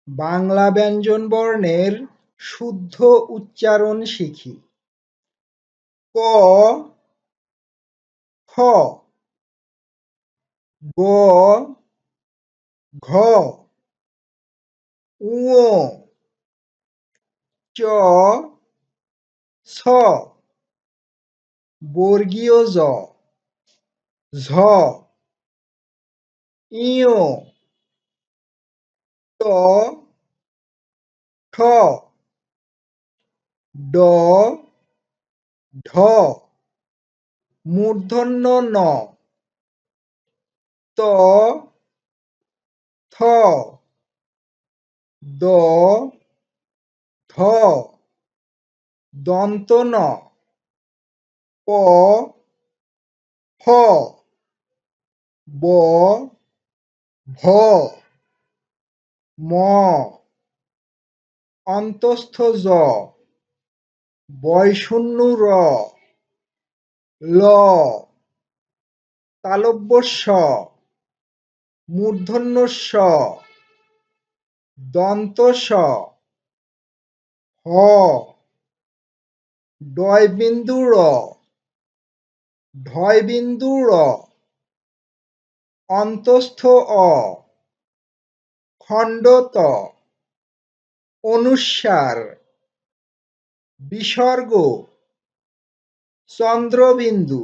বাংলা ব্যঞ্জনবর্ণের শুদ্ধ উচ্চারণ শিখি। ক, খ, গ, ঘ, ঙ, চ, ছ, বর্গীয় জ, ঝ, ঞ, ট, ঠ, ড, ঢ, মূর্ধন্য ণ, ত, থ, দ, ধ, দন্ত ন, প, ফ, ব, ভ, ম, অন্তস্থ জ, বয়শূন্য র, ল, তালব্য শ, মূর্ধন্য ষ, দন্ত স, হ, ডয়বিন্দু র, ঢয়বিন্দু র, অন্তস্থ অ, খণ্ড ত, অনুস্বার, বিসর্গ, চন্দ্রবিন্দু।